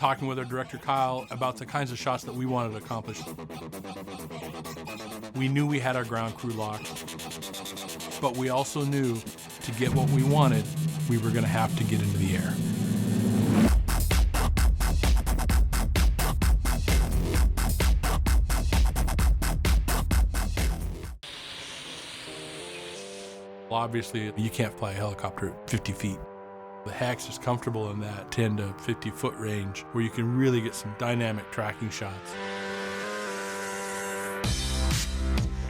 talking with our director, Kyle, about the kinds of shots that we wanted to accomplish. We knew we had our ground crew locked, but we also knew to get what we wanted, we were going to have to get into the air. Obviously, you can't fly a helicopter at 50 feet. The Hex is comfortable in that 10 to 50 foot range where you can really get some dynamic tracking shots.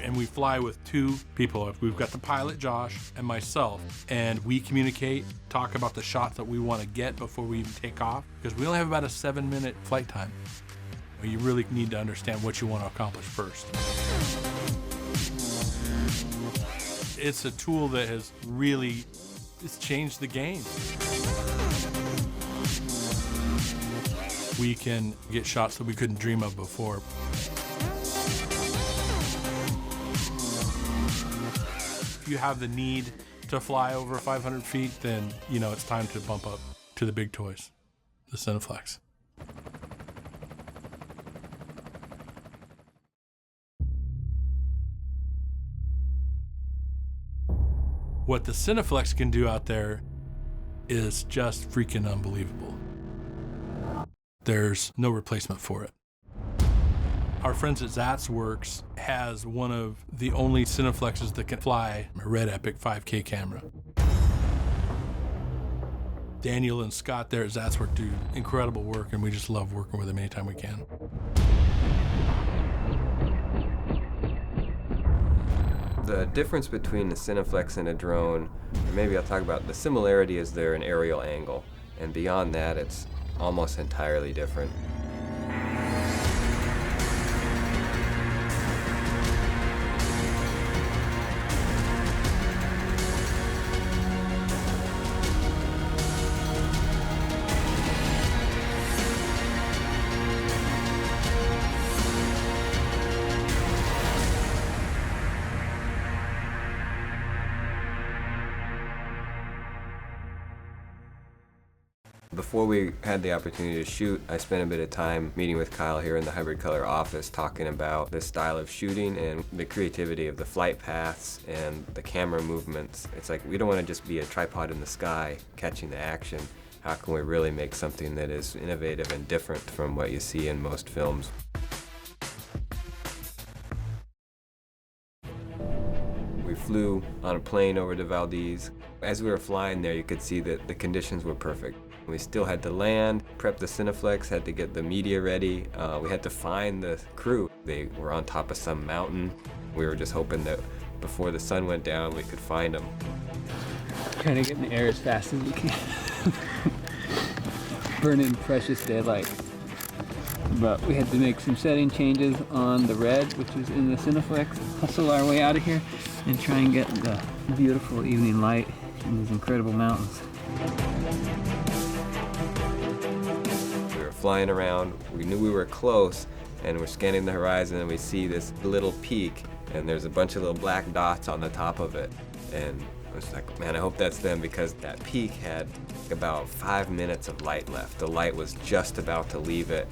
And we fly with two people. We've got the pilot, Josh, and myself, and we communicate, talk about the shots that we want to get before we even take off, because we only have about a 7-minute flight time. You really need to understand what you want to accomplish first. It's a tool that has really, it's changed the game. We can get shots that we couldn't dream of before. If you have the need to fly over 500 feet, then, you know, it's time to bump up to the big toys, the Cineflex. What the Cineflex can do out there is just freaking unbelievable. There's no replacement for it. Our friends at Zatzworks has one of the only Cineflexes that can fly a Red Epic 5K camera. Daniel and Scott there at Zatzworks do incredible work, and we just love working with them anytime we can. The difference between the Cineflex and a drone, or maybe I'll talk about the similarity, is they're an aerial angle, and beyond that it's almost entirely different. Before we had the opportunity to shoot, I spent a bit of time meeting with Kyle here in the Hybrid Color office, talking about the style of shooting and the creativity of the flight paths and the camera movements. It's like, we don't want to just be a tripod in the sky catching the action. How can we really make something that is innovative and different from what you see in most films? We flew on a plane over to Valdez. As we were flying there, you could see that the conditions were perfect. We still had to land, prep the Cineflex, had to get the media ready. We had to find the crew. They were on top of some mountain. We were just hoping that before the sun went down, we could find them. Trying to get in the air as fast as we can. Burning precious daylight. But we had to make some setting changes on the red, which was in the Cineflex, hustle our way out of here, and try and get the beautiful evening light in these incredible mountains. Flying around, we knew we were close, and we're scanning the horizon, and we see this little peak, and there's a bunch of little black dots on the top of it. And I was like, man, I hope that's them, because that peak had about 5 minutes of light left. The light was just about to leave it.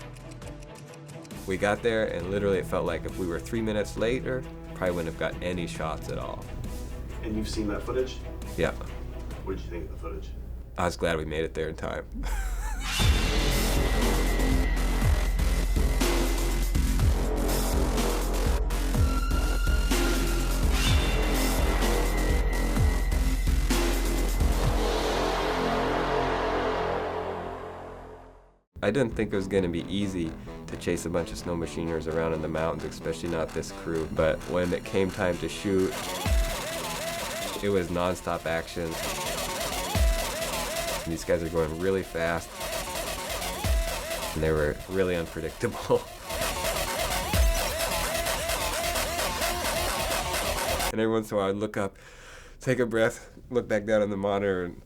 We got there, and literally it felt like if we were 3 minutes later, probably wouldn't have got any shots at all. And you've seen that footage? Yeah. What did you think of the footage? I was glad we made it there in time. I didn't think it was going to be easy to chase a bunch of snow machiners around in the mountains, especially not this crew. But when it came time to shoot, it was nonstop action. These guys are going really fast, and they were really unpredictable. And every once in a while I'd look up, take a breath, look back down on the monitor, and